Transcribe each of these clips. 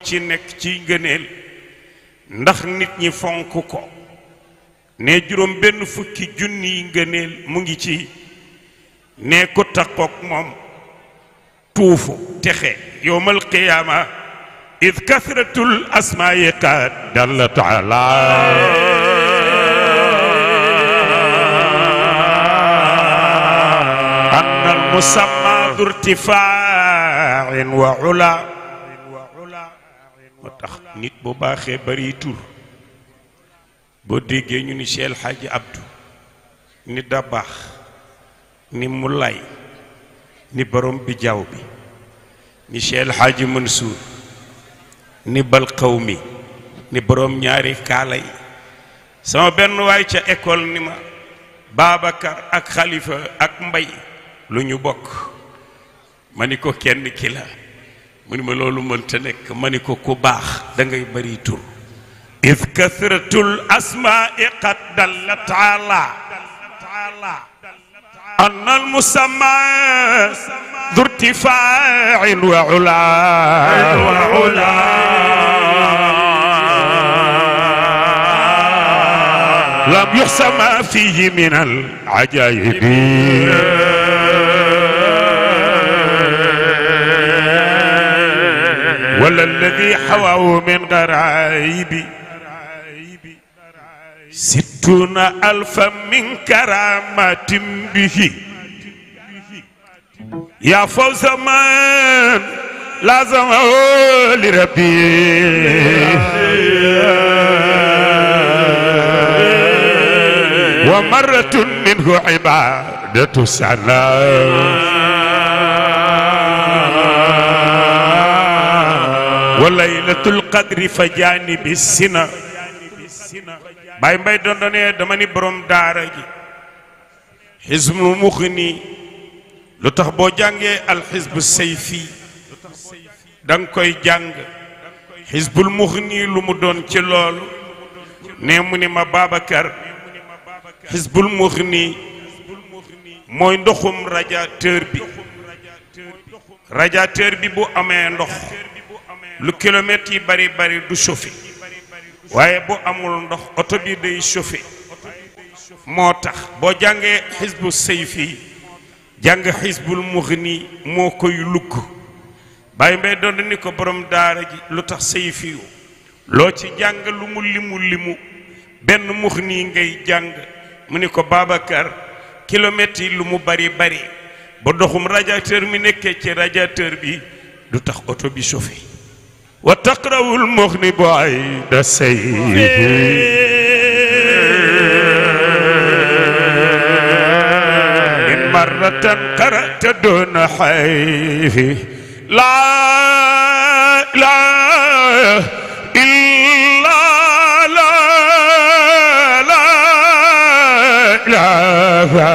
ci nekk ci ngëneel ndax nit ñi fonk ko ne juróom benn fukki junni ngëneel mu ngi ci ne ko takkook moom tuufu texe yowmal qiyaama id kasratul asmaa'i qad dalla taala anna al musamma du irtifaain wa ula moo tax nit bu baaxee bari tur boo déggee ñu ni Cheikh El Hadji Abdou ni da baax ni Moulay ni borom bi jaww bi ni Cheikh El Hadji Mansour ni bal qawmi ni borom ñaari kaala yi sama benn waay ca école ni ma Babacar ak Khalifa ak Mbay lu ñu bokk ma ni ko kenn ki la mu ni ma loolu mënta nekk ma ni ko ku baax da ngay bari tur id kasratul asmaa'i qad dallat ala anna al musamma du irtifaain wa ula lam yuxsama fihi min al ajaayibi wala alladi xawaahu min garaayibi sittuna alfa min karamatin bihi ya fawza man lazamahu li rabbi wa marratun minhu ibadatu sana wa laylatul qadri fa janibi sina Baay Mbay dondone dama ni borom daara ji xisbul muxni lu tax boo jàngee alxisbu sayfi danga koy jàng xisbul muxni lu mu doon ci loolu ne mu ni ma Babacar xisbul muxni mooy ndoxum radiateur bi bu amee ndox lu kilomètres yi bari bari du chauffer waaye bu amul ndox oto bi day chauffer moo tax boo jàngee xisbu sayfi jàng xisbul muxni moo koy lugg Baay Mbay doon ni ko borom daara ji lu tax sayfi loo ci jàng lu mu limu benn muxni ngay jàng mu ni ko Babacar kilomètres yi lu mu bari bari ba doxum radiateur mi nekkee ci radiateur bi du tax oto bi chauffer wa taqrawul muxni bu'ayda sayfi in marratan qara'ta duna hayfi la ilaha illa la ilaha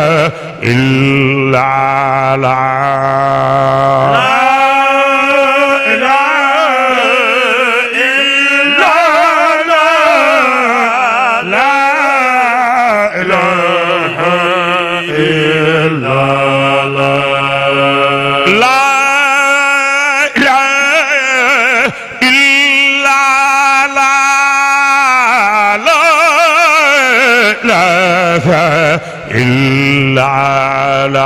illa la إلا على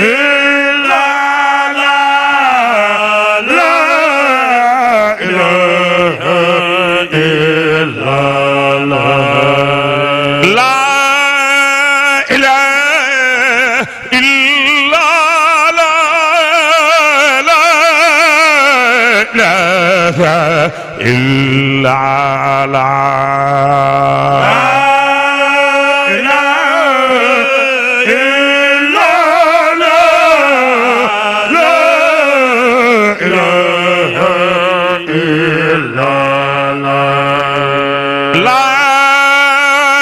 إلا على لا إلا لا إله إلا لا لا إله إلا لا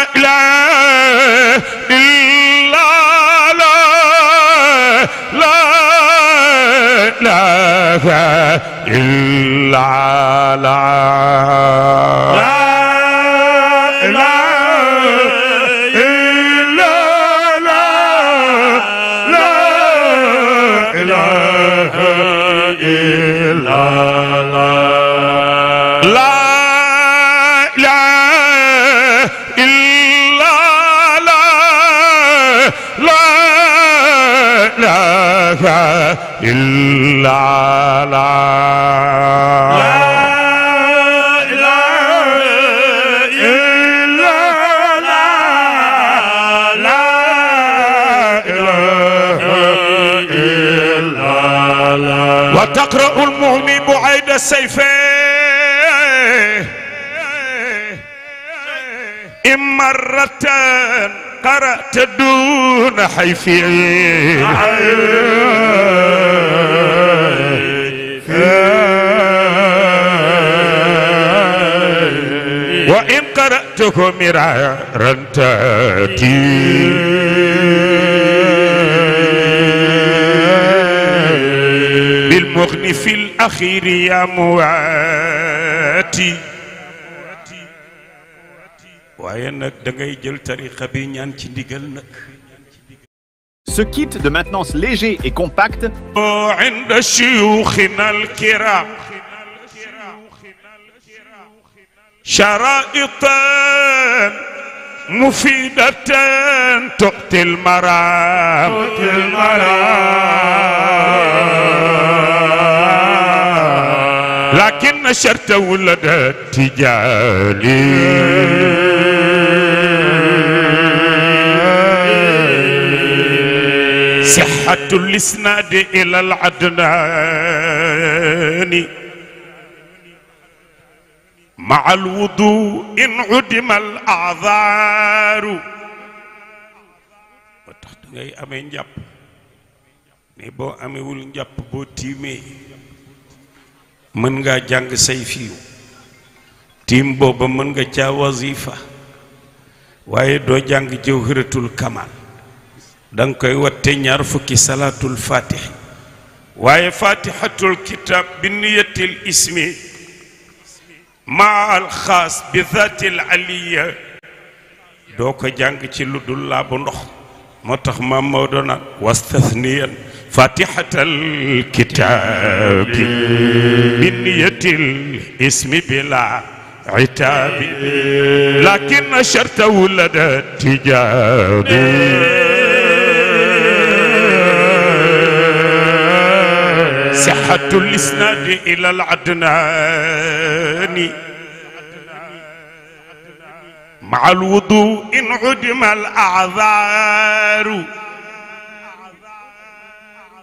إله إلا لا إله إلا لا إله إلا الله لا إله إلا الله لا إله إلا الله وتقرأ المغني بعيد السيفين إن مرة قرأت دون حيفي وإن قرأته مرارا تأتي بالمغني في الأخير يا مواتي waaye nag da ngay jël tariqa bi ñaan ci ndigal nag. Ce kit de maintenance léger et compact عند شيوخنا الكرام شرائط مفيدة تؤتي المرام لكن شرط ولد التجالي صحة الإسناد إلى العدنان مع الوضوء إن عدم الأعذار وتحت ngay amee njàpp mais boo amewul njàpp boo tiimee mën ngaa jàng say fiiw tiim booba mën nga caa wazifa waaye doo jàng jawharatul kamal danga koy watte ñaar fukki salaatul fatih waaye fatihatul kitab bi niyatil ismi ma al xaas bi zatil aliya doo ko jàng ci lu dul laa bu ndox moo tax maam Maodo naan wastathniyan fatihatal kitaabi bi niyatil ismi bila itaabi lakin sharta wulada tijaabi صحة الإسناد إلى العدنان مع الوضوء إن عدم الأعذار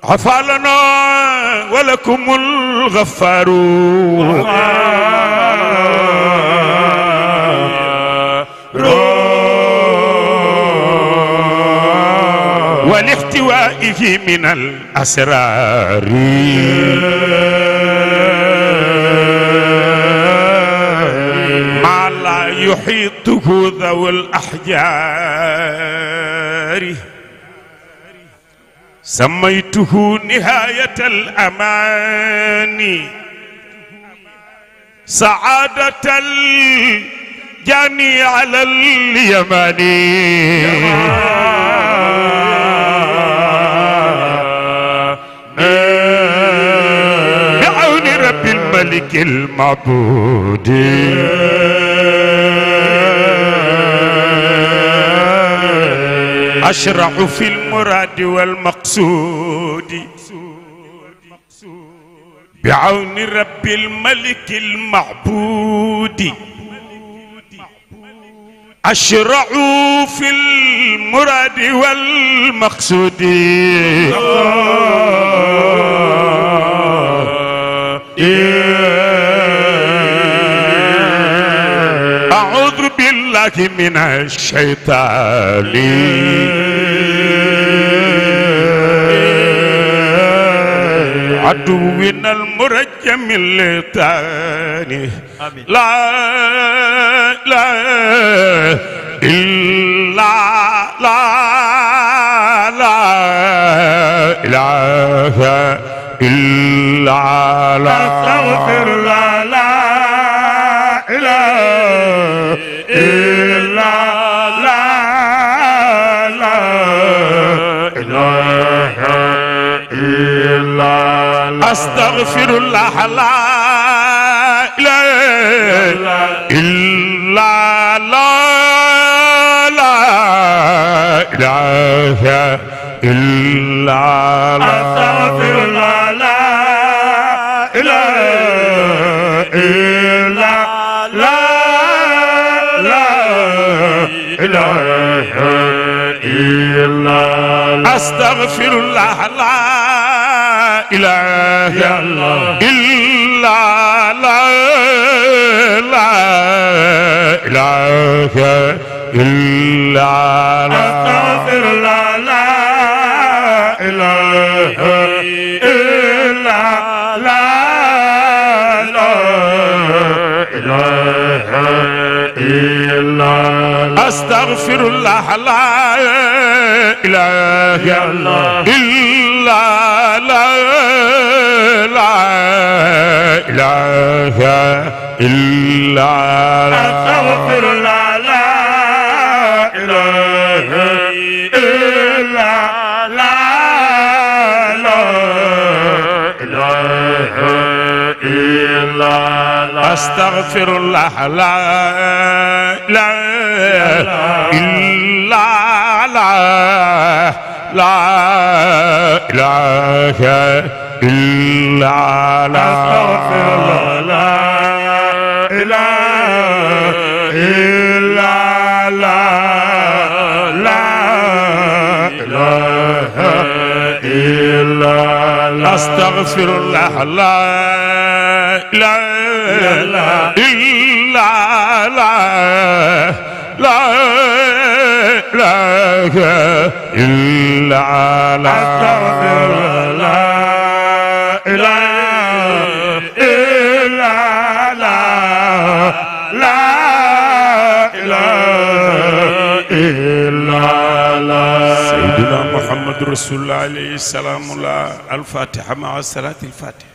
عفا لنا ولكم الغفار ولاحتوائه من الأسرار ما لا يحيطه ذو الأحجار سميته نهاية الأمان سعادة الجاني على اليماني بعون رب الملك المعبود أشرع في المراد والمقصود بعون رب الملك المعبود أشرع في المراد والمقصود أعوذ بالله من الشيطان عدونا المرجم الليطاني لا لا إلا لا لا إله إلا لا أستغفر لا لا إله إلا لا لا إله إلا الله أستغفر الله لا إله إلا الله لا إله إلا الله أستغفر الله لا إله إلا لا إله إلا أستغفر الله لا إله إلا لا إله إلا أستغفر الله لا إله إلا لا إله إلا أستغفر الله لا إله إلا لا إله إلا أستغفر الله لا إله إلا لا إله إلا أستغفر الله لا إله إلا لا إله إلا أستغفر الله لا إله إلا لا إله إلا أستغفر الله لا إله إلا لا إله إلا أستغفر لا إله إلا لا إله إلا سيدنا محمد رسول الله عليه السلام الله. الفاتحة مع صلاة الفاتحة.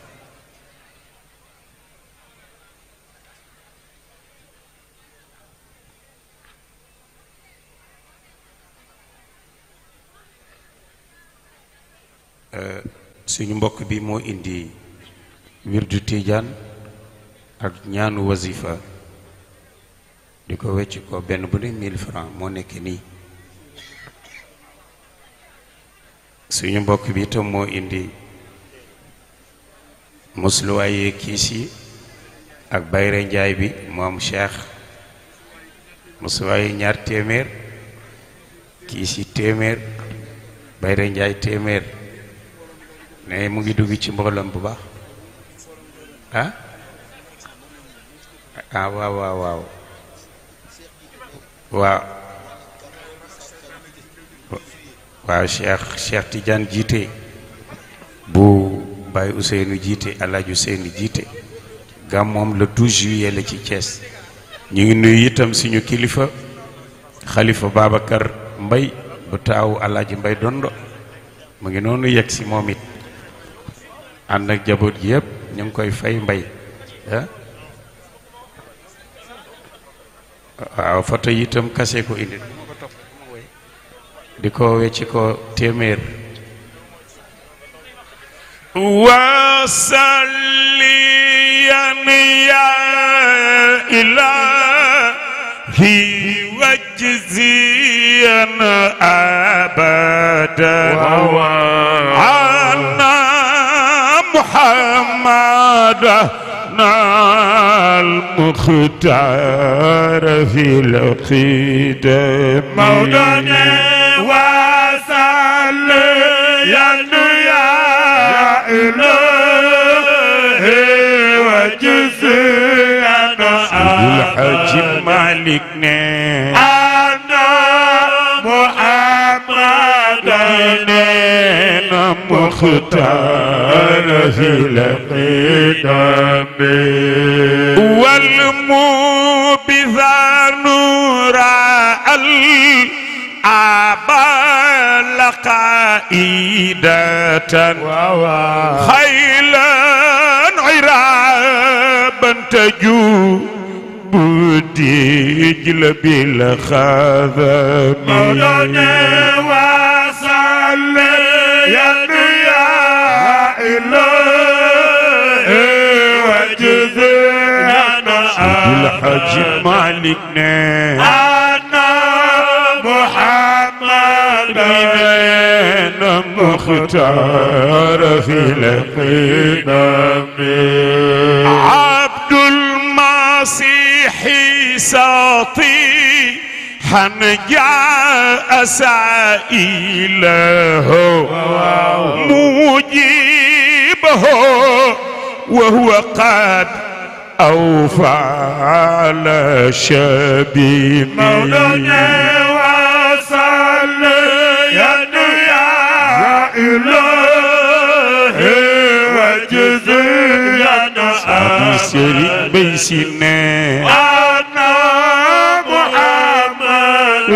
suñu mbokk bi moo indi wirdu Tijaan ak ñaanu wazifa di ko wecc ko benn bu ne 1000 francs moo nekk nii. suñu mbokk bi itam moo indi musluwaaye kiis yi ak bayre njaay bi moom Cheikh musluwaaye 2 téeméer kiis yi téeméer bayre njaay téeméer ne mu ngi dugg ci mbooloom bu baax ah ah waaw waaw waaw waaw waaw Cheikh Tidiane jiite bu Baye Ousseynou jiite Alaaji Ousseynou jiite gam moom le 12 juillet la ci Thiès. ñu ngi nuyu itam suñu kilifa Khalifa Babacar Mbay bu taawu Alaaji Mbay Dondo mu ngi noonu yegg si moom it ànd ak jaboot gi yëpp ñu ngi koy fay mbay ah waaw photo yi itam kase ko indi di ko wecci ko téeméer. wasalliyan ya ilahi wajziyan abada محمد المختار في القدم مولانا وصل يا إلهي وجزينا الحاج مالك أنا محمد مختار في القدم والموبذا نورا الأبال قائدة خيلا عرابا تجوب دجل بالخذم مولانا وصل يا إلهي وجزينا الحاج مالكنا أنا محمد أنا مختار في القدم عبد المسيح ساطي جاء سائله مجيبه وهو قد أوفى على شبيبه مولانا وصلي يا إلهي وجزينا سري بيسنا أنا محمد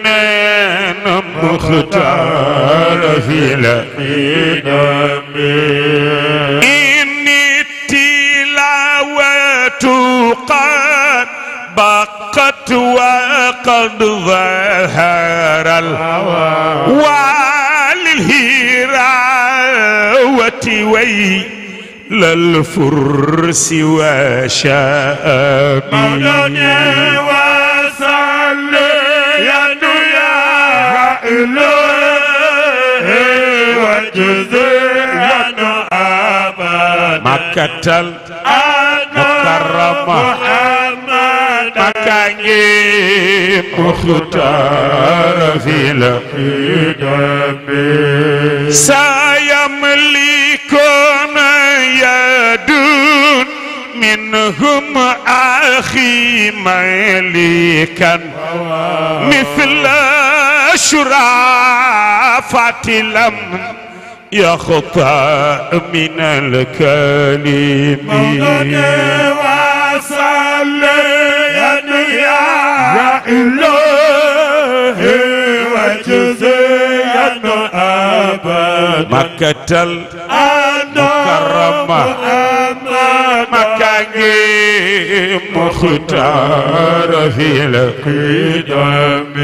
أنا مختار في القدم إني التلاوة قد بقت وقد ظهر وللهراوة ويل الفرس وشامي مولانا وصلي يا إلهي وجزينا أبدا مكة المكرمة محمد مكاني مختار في القدم سيملكون يدون منهم أخي ملكا مثل شرافة لم يخطأ من الكلم مولانا وصلي يا إلهي وجزينا أبدا مكة المكرمة مكاني مختار في القدم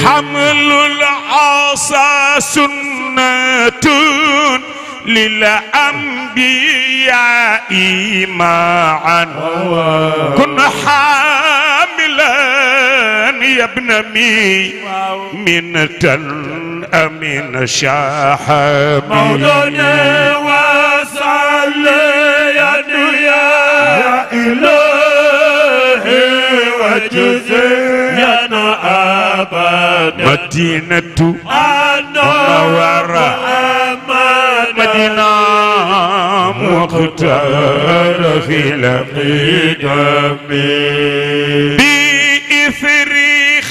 حمل العصا سنة للأنبياء معا كن حاملا يا ابن من أمين شاحبي مولانا وصلي يا إلهي وجزينا أبدا مدينة منورة مدينة مختار في القدم بإثر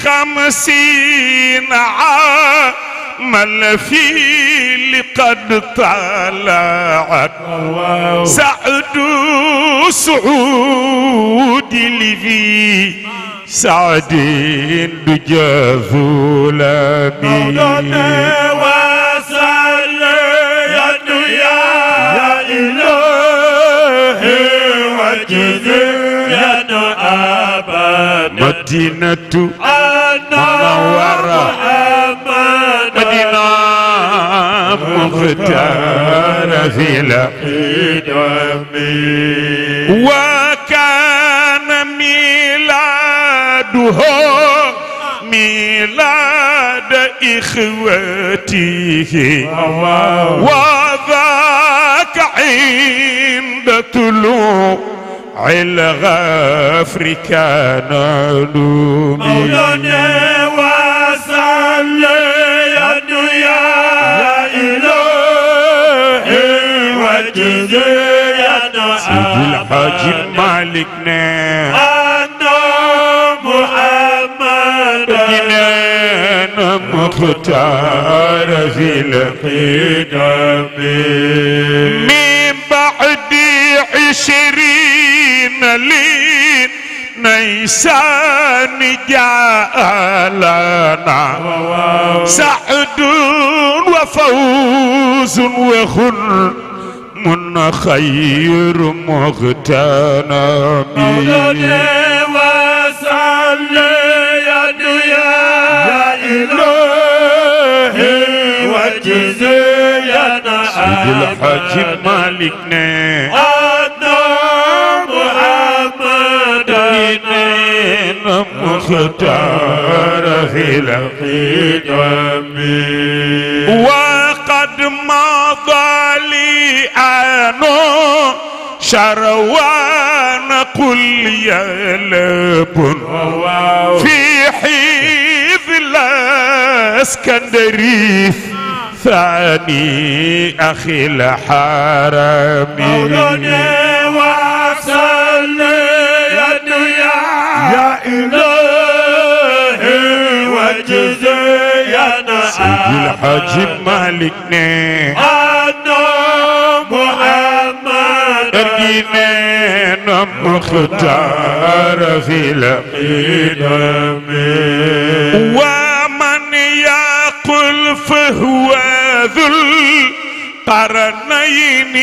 50 عام الفيل قد طلعت سعود لذي سعد دجى ظلامي مولانا وصلي يا إلهي وجزينا أبدا مدينة منورة مدينة مختار في القدم وكان ميلاده ميلاد إخوته وذاك عند طلوع الغفر كان نومي مولانا وصلي يا إلهي وجزينا سيد الحاج مالكنا أنا محمد أنا مختار في القدم من بعد 20 لين نيسان جاء لنا سعد وفوز وخل من خير مغتنم مولانا وصلي يا إلهي وجزينا Seydi El Hadji Malick ne anna Muhammadan مختار في القدم وقد مضى لي عنه شروان قل يلب في حيث الاسكندري ثاني أخي الحرم مولانا وصلي يا إلهي وجزينا سيدي الحاج مالك أنا محمد أرجينا مختار في القدم ومن يقول فهو ذو القرنين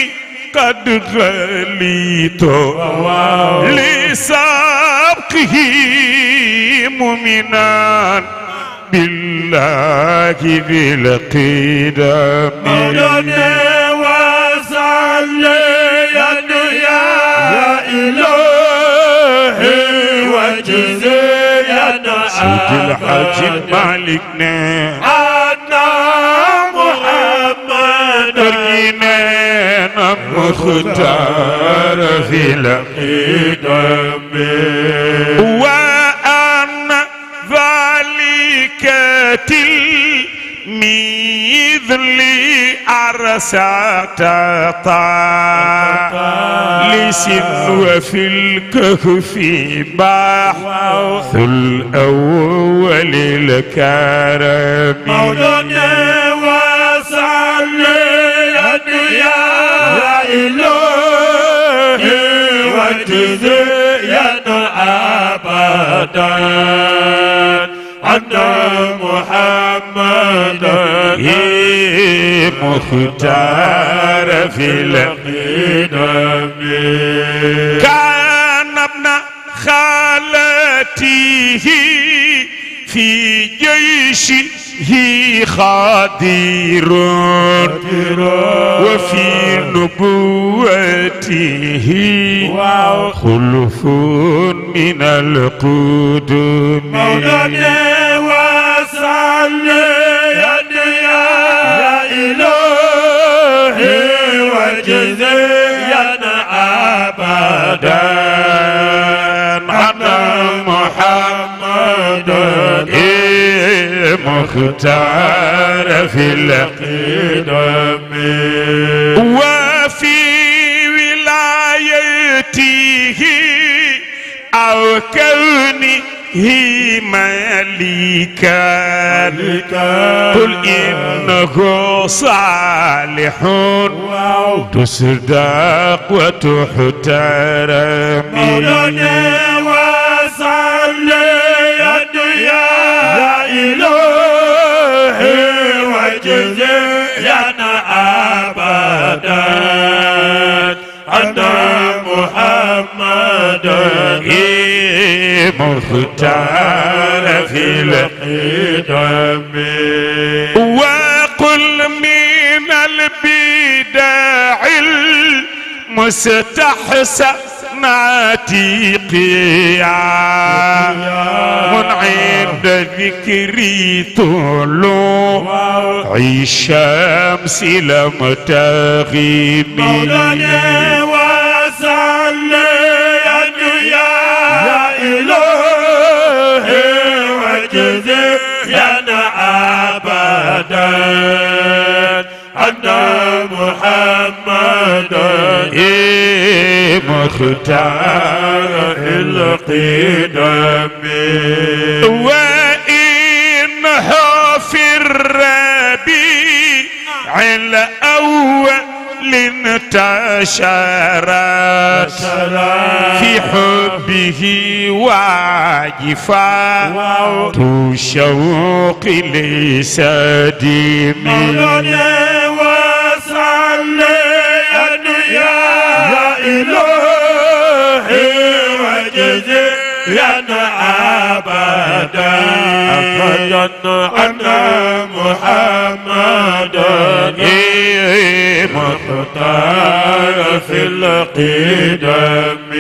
قد غليت لسابقه مؤمنا بالله بالقدم مولانا وصلي يا إلهي وجزينا سيدي الحاج مالك أنا محمد أرجينا مختار في القدم وأنا ذلك تلميذ لأرسات طالس وفي الكهف بحث الأول الكرم مولانا وصلي يا إلهي وجزينا أبدا عنا محمدا مختار في القدم كان ابن خالته في جيشه خادر وفي نبوته خلف من القدم مولانا وصلي يا إلهي وجزينا أبدا عنا محمد مختار في القدم وفي ولايته أو كونه ملكا قل إنه صالح تصدق وتحترم مولانا وصلي يا إلهي وجزينا أبدا عنا محمدا مختار في القدم وقل من البدع المستحسنات قيام عند ذكري طلوع الشمس لم تغيب مولانا وصلي يا إلهي وجزينا أبدا عنا محمدا مختار القدم وإنه في الربيع الأول انتشرت في حبه واجفات شوق لسديم مولانا وصلي يا إلهي وجزينا أبدا عنا محمدا مختار في القدم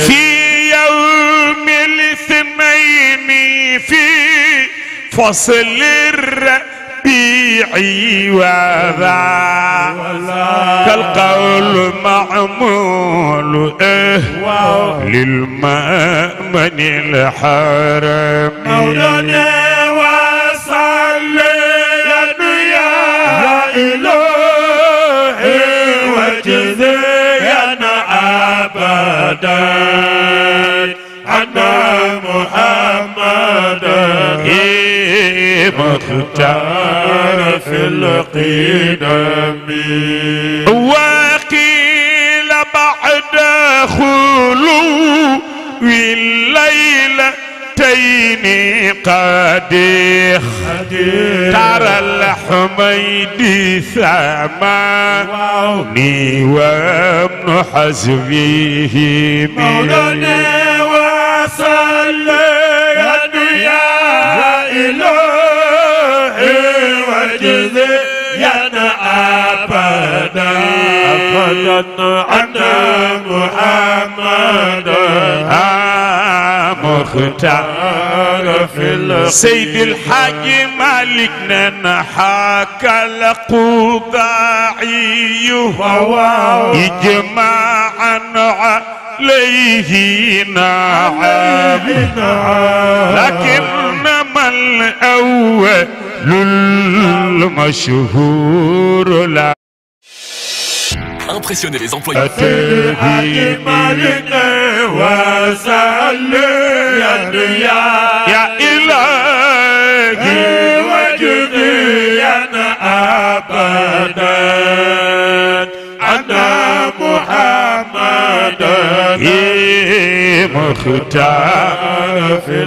في يوم الاثنين في فصل الربيع وذا كالقول معمول للمأمن الحرم مولانا وصلي يا إلهي وجزينا أبدا عنا محمدا مختار في القدم وقيل بعد خلو الليلتين قد ترى الحميدي ثماني وابن حزبه مولانا وصلي يا إلهي وجزينا أبدا عنا محمدا مختار في سيد الحاج مالك ننحاك القضاعي إجماعا عليه نعم لكنما الأول المشهور لا Impressionner les employés. يا إلهي وجدينا أبدا أنا محمدا مختار في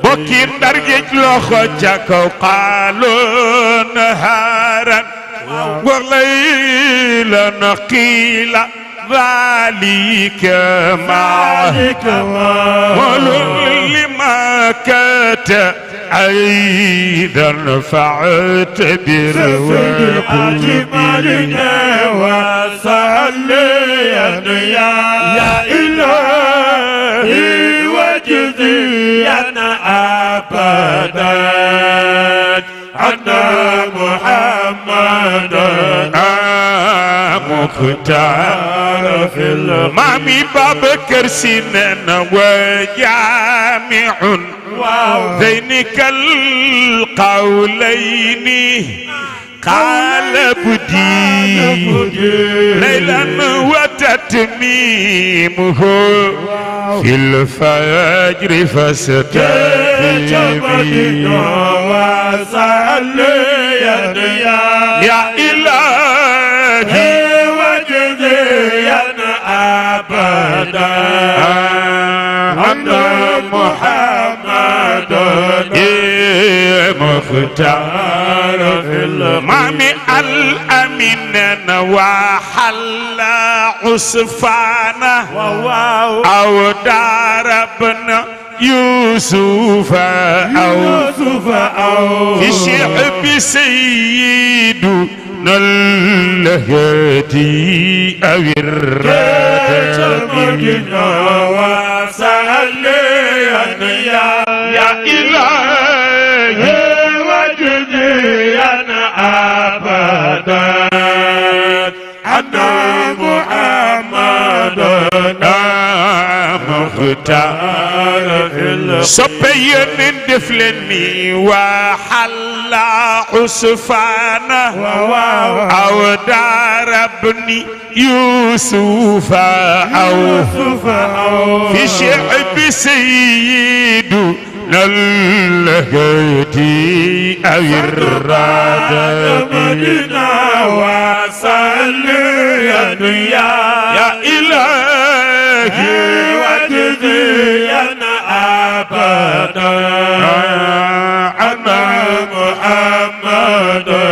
بكين درجة لخوتك وقالوا نهارا وليلا قيل ذلك معك ولما كات أيضا فاعتبر وقولنا وصلي يا إلهي وجزينا أبدا عنا محمدا مختار في مامي بابكر سنن وجامع ذينك القولين قال بدي ليلا وتتميمه في الفجر فاستقيمي وصلي يا إلهي وجزينا أبدا عنا محمدا مختار في مامي الأمين وحل عصفانة أو داربنا يوسف أو في شعب سيد الهدي أو الرادي وصلي يا إلهي وجدينا أبدا عنا محمدا مختار صبيا دفلني وحل عصفانة أو داربني يوسف أو في شعب سيد الهدي أو الرادي وصلي يا إلهي وجزينا أبدا عنا محمدا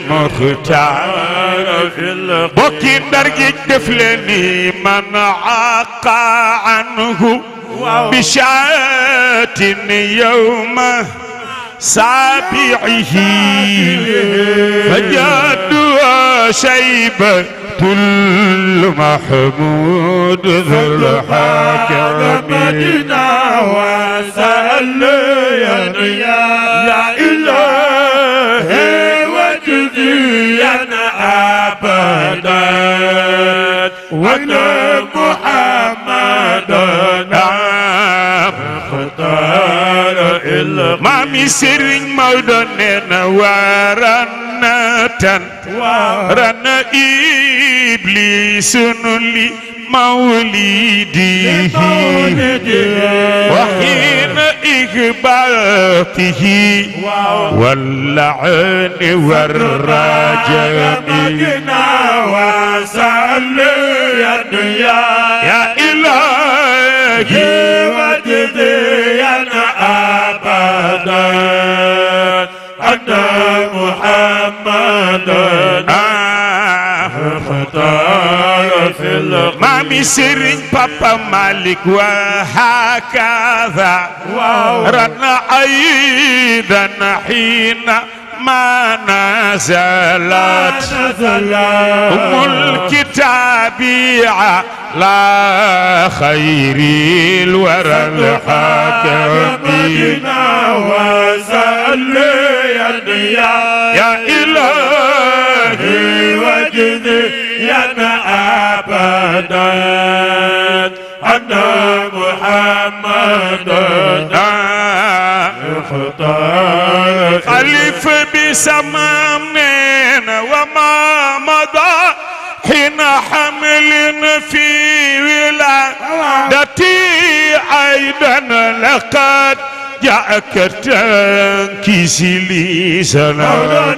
مختار في بكي درجة دفلني من عاقى عنه بشاة يوم سابعه فجد شيبة المحمود ذو الحكم وسأل يا إلهي وجزيا أبدا وأن محمدا اختار مامي سرين مودن ورنة رن إبليس لي مولده وحين إخباته واللعن والرجم وسأل يا إلهي وجزيا أبدا أن محمدا اختار في مامي سرين بابا مالك وهكذا رنا أيضا حين ما نزلت أم الكتاب على خير الورى الحاكمين وسأل يا إلهي وجزيا أبدا أن محمدا اختار ألف بسمامين وما مضى حين حمل في ولادتي أيضا لقد جاءك تنكس لي سلام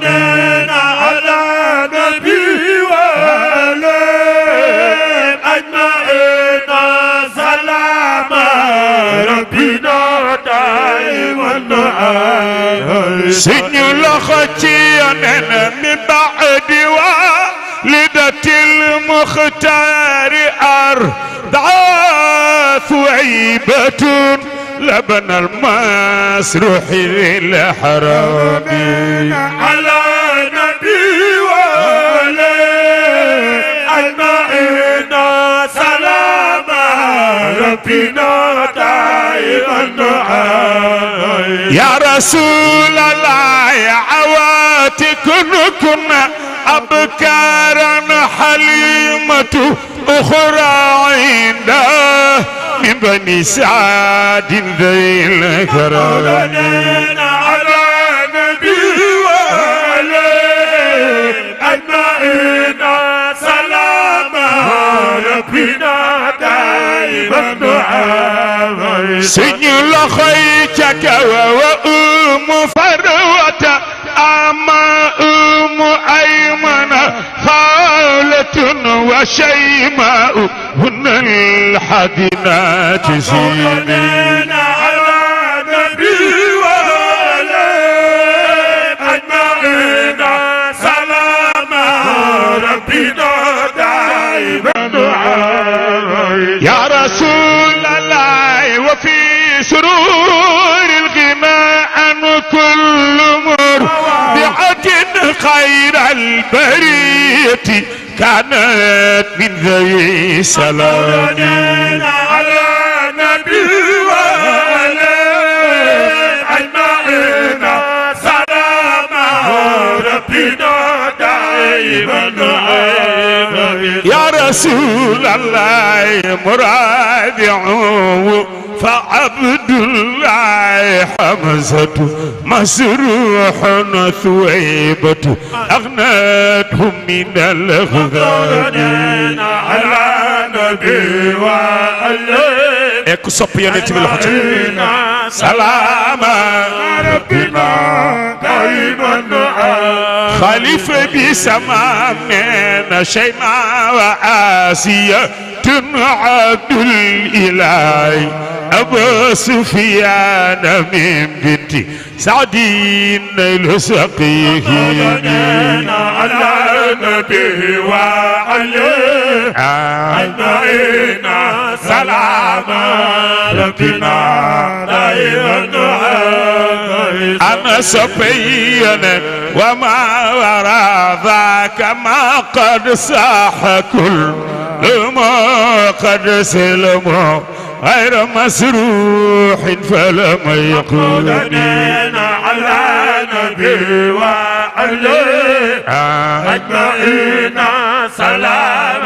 على نبي وآله أجمعين سلام ربنا دائما سنو لختيانا من بعد والدة المختار أرضعاف عيبة لبن المسروح للحرام على نبي وآله أجمعين سلام ربنا دائما يا رسول الله يا عواتك كنا أبكارا حليمة أخرى عنده من بني سعد ذي الكرم على نبي وآله أجمعين سلام ربنا دائما سنو لخيتك وأم فروة أما أم أيمن خالة وشيماء هن الحدينات سيدين على نبي وآله أجمعين سلام ربنا دائما يا رسول الله وفي سرور الغنى عن كل مرضعة خير البرية كانت من ذوي سلام على نبي وآله أجمعين سلام ربنا دائما يا رسول الله مرادعه فعبد الله حمزة مسروح ثويبة أغنتهم من الغذاء على نبي وآله اكو صبيانتي بالحجة سلام ربنا دائما خليفة بسمامنا شيماء وآسية عبد الإله أبو سفيان من بنت سعدين السقيه على نبي وعليه أجمعين سلام ربنا دائما أنا أنا صبيا وما وراء ذاك ما قد صاح كل ما قد سلم غير مسروح فلم يقول على نبي وعليه أجمعين سلام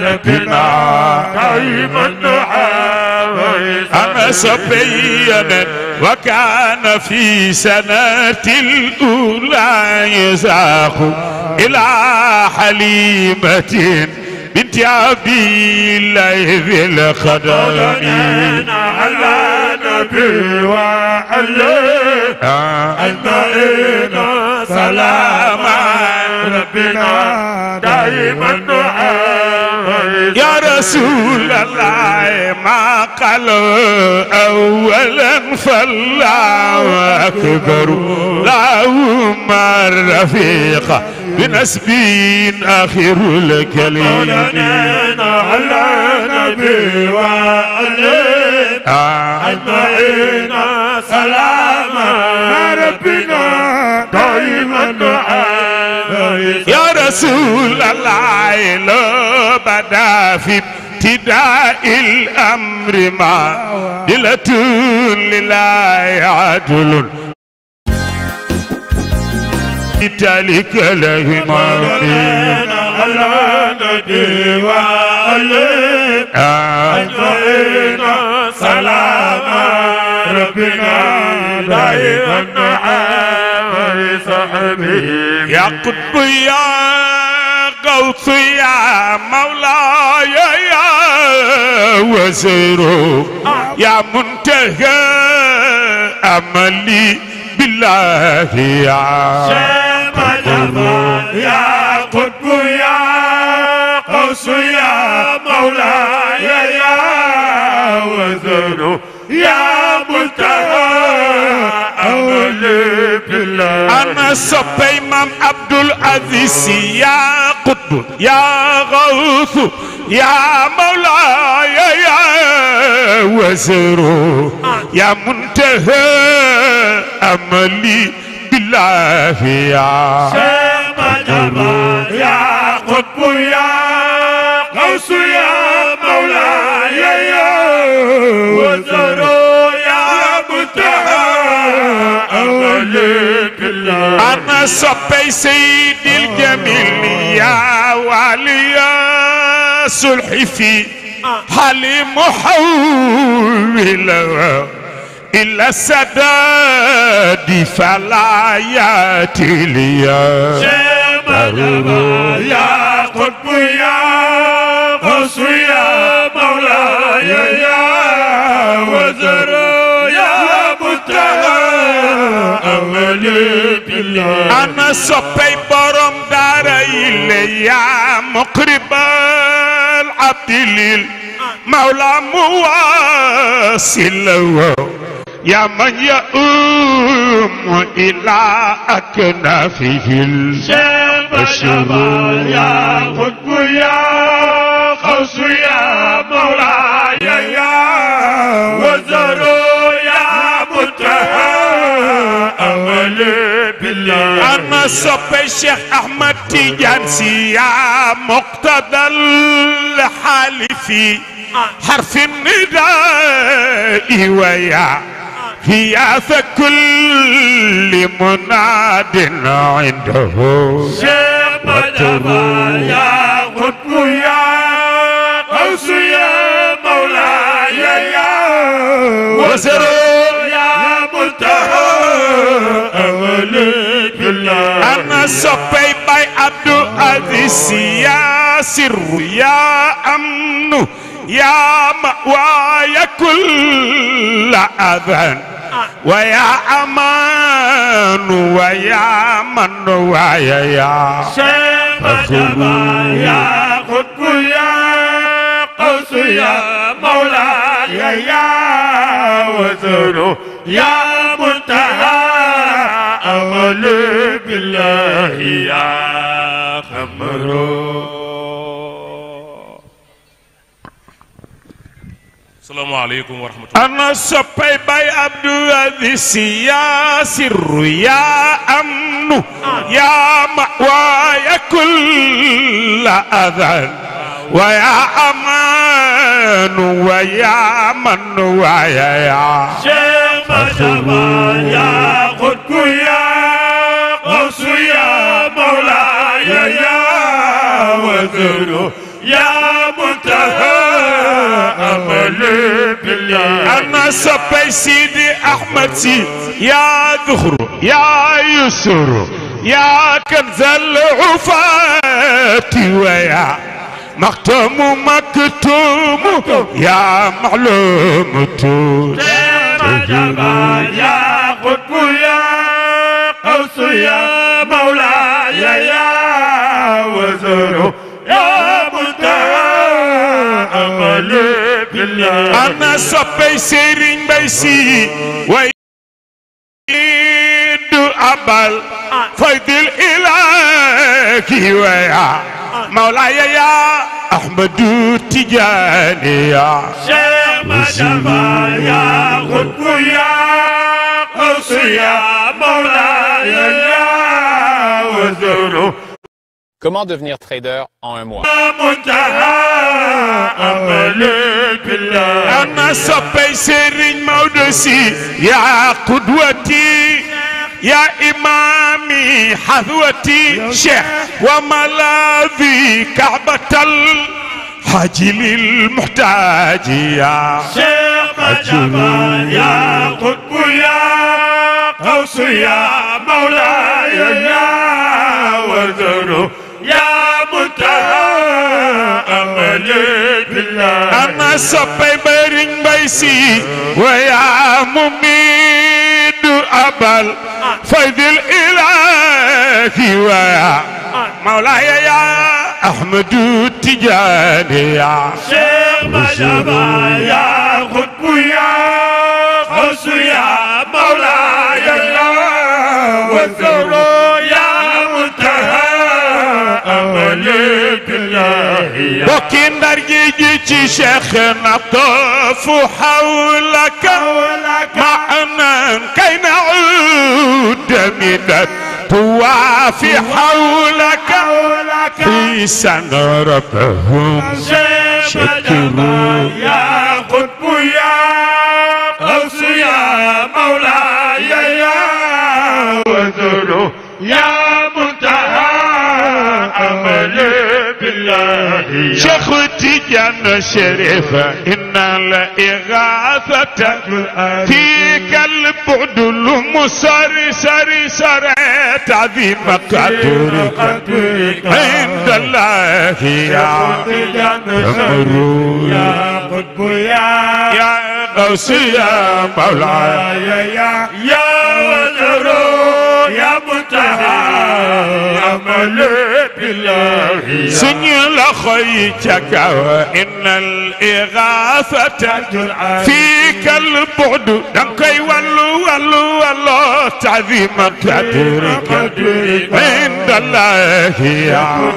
ربنا دائما أنا صبيا وكان في سنة الأولى يساق إلى حليمة بنت أبي الله ذي الخدم على نبي وعليه أجمعين سلام ربنا دائما يا رسول الله ما قالوا أولا فالله أكبر اللهم الرفيق بنسب آخر الكلمة على نبي وعليه أجمعين سلام ربنا دائما يا رسول الله لو بدا في ابتداء الأمر ما دلة لله عدل ذلك لهما على نبي وعليه أجمعين سلام ربنا دائما صحبه يا قطب يا غوث يا مولاي يا وزير يا منتهى أملي بالله يا يا قطب يا قوس يا مولاي يا وزير يا منتهى أملي بالله أنا صبي إمام عبد العزيز يا قطب يا غوث يا مولاي يا وزير يا منتهى أملي بالله يا يا قطب يا قوس يا مولاي يا وزير يا منتهى أملي بالله أنا صبي سيد الجميل يا والي صلح في حالي محول إلا السداد فلا ياتي لي يا قطب يا قوس يا مولاي يا وزير يا منتهى أملي بالله أنا صبي برم داري يا مقرب العبد للمولى مواصل يا من يؤم إلى أكنافه البشر يا قطب يا قوس يا مولاي يا وزير يا منتهى أملي بالله أنا صبي الشيخ أحمد تيجانسي يا مقتدى الحال في حرف النداء ويا هياث كل مناد عنده شيخ مدبا يا قطب يا قوس يا مولاي يا وزير يا منتهى أولي بالله أنا صبي باي عبد العزيز يا سر يا أمن يا مأواي كل أذن ويا أمان ويا من ويا يا شيخنا يا قطب يا قوس يا مولاي يا وزير يا منتهى أملي بالله يا خمر salaamaaleykum wa rahmatulah. ana soppay bay Abdou Aziz ya sirru ya amnu ya ma'waaya kulla adhan wa ya amanu wa ya man wa ya Cheikh Madiaba ya qutbu ya qawsu ya mawlaaya ya wazuru ya muntaha amali billah. ana soppay Sidi Ahmed Si ya dhuhru ya yusru ya kanzal ufati wa ya مختوم مكتوم يا معلوم توت يا قطب يا قوس يا مولاي يا وزر يا منتهى أمل بالله. أنا صبي سيرين بيسي ويد أبل فيد الإله ويا مولاي يا أحمد تجاني يا شيخ مدبا يا قطب يا قوس يا مولاي يا وزر. Comment devenir trader en un mois? أنا صبي سيرين مودسي يا قدوتي يا إمامي حذوتي شيخ وملاذي كعبة الحاج للمحتاج يا شيخ مجبا يا قطب يا قوس يا مولاي يا وزر يا منتهى أملي بالله. أنا صبي برين بيسي ويا مميد أبل فيض الإله ويا مولاي يا أحمد التجاني يا شيخ مجبا يا قطب يا قوس يا مولاي يا وزر يا منتهى أملي بالله. بكين درجي شيخ نطوف حولك معنا كي نعود من الطواف حولك في سنة ربهم شكروا يا قطب يا قوس يا مولاي يا وزر يا منتهى أملي بالله. شيخ تيجان شريف إن الإغاثة فيك البعد المسر سر سر تعظيم قدرك عند الله يا أمرو يا قطب يا غوث يا مولاي يا وزر يا منتهى أملي بالله. سني لخيتك إن الإغاثة فيك البعد دمكي ولو تعظيم قدرك عند الله يا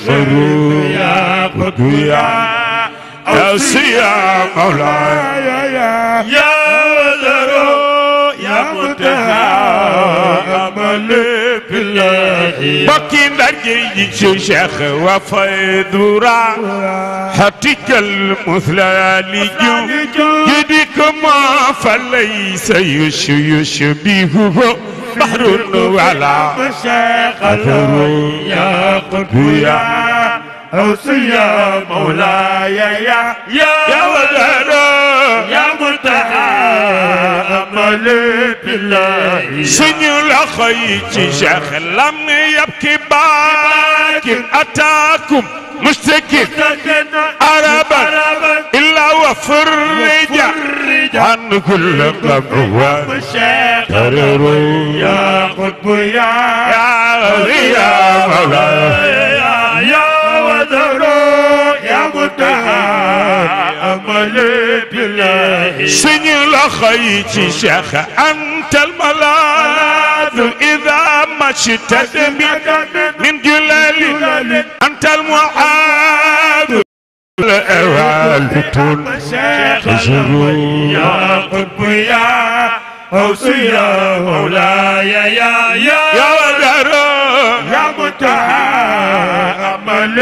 أمرو يا قطب يا مولاي يا وزر يا منتهى أملي بالله. بكين درجي شيخ وفيدورا حتك المثلى لجو جدكما فليس يشبهه بحر ولا شيخ يا قطب يا أوس يا مولاي يا وزر يا منتهى أملي بالله. سنو لخيتي شيخ لم يبكي باكر أتاكم مشتكي عربا إلا وفرج عن كل قبوة يا قطب يا مولاي يا وزر يا منتهى أملي بالله. سنو لخيتي شيخ أنت الملاذ إذا مشت من جلالي أنت المعاذ والدة شيخ يا قطب يا غوث يا مولاي يا ودرا يا متأمل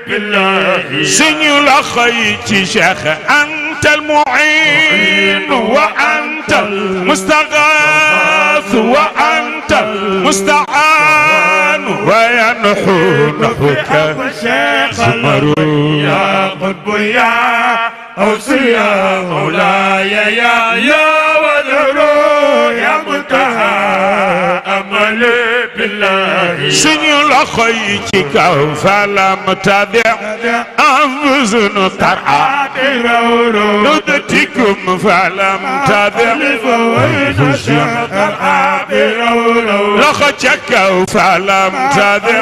بالله سنيو لخيتي شيخ أنت المعين وأنت المستغاث وأنت المستعان وينحو نحوك شيخ يا قطب يا غوث يا مولاي يا ودرو يا متأمل بالله سنيو لخيتك فلم تدع أنفسنا ترعى ندتكم فلم تدع لخيتك فلم تدع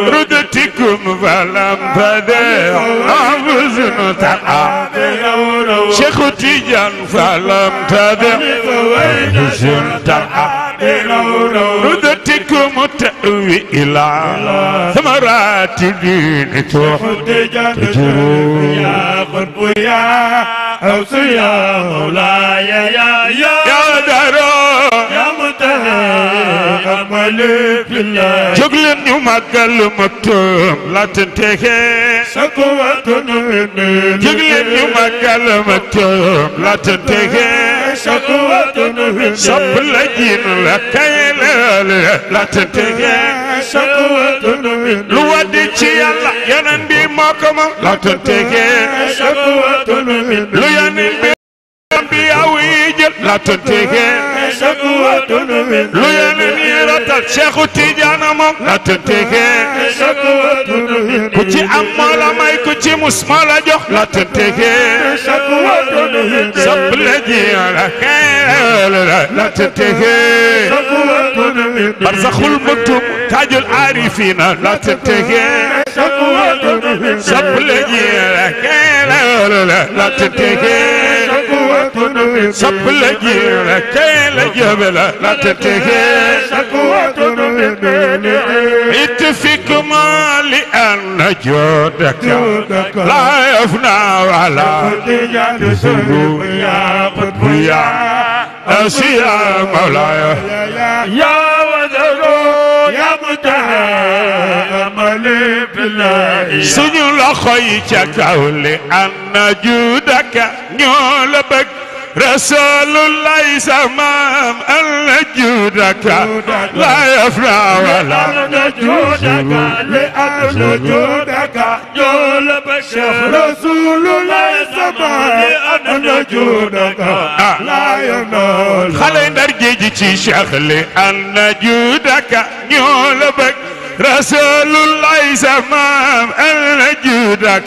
ردتكم فلم تدع أنفسنا ترعى شيخ تيجان فلم تدع ردتكم تأوي إلى ثمرات دين تجرو يا قرب يا غوث يا مولاي يا دارو يا متأمل بالله جغلن يمقل مكتوم لا تنتهي سقوة جغلن يمقل مكتوم لا تنتهي صب لجين لكيل لا تنتهي لو وديتي يلا ينبي ماكما لا تنتهي لو ينبي بياويج لا تنتهي لو ينبي رتل شيخ تيجانا مم لا تنتهي كتي أمالا ماي كتي مسمالا جو لا تنتهي صب لجين لا تنتهي برزخ المكتوم تاج العارفين لا تنتهي صب لجين لا تنتهي صب لجين لا تنتهي اتفق ما لأن جودك لا يفنى ولا يسلو يا قطب يا أسيا مولاي يا وذرو يا متأمل بالله سنو لخيتك لأن جودك نولبك رسول الله سمام أن جودك لا يفنى ولا جودك لأن جودك جولبك رسول الله سمام أن جودك لا ينال خلي نرجي شيخ لأن جودك نولبك رسول الله سمام أن جودك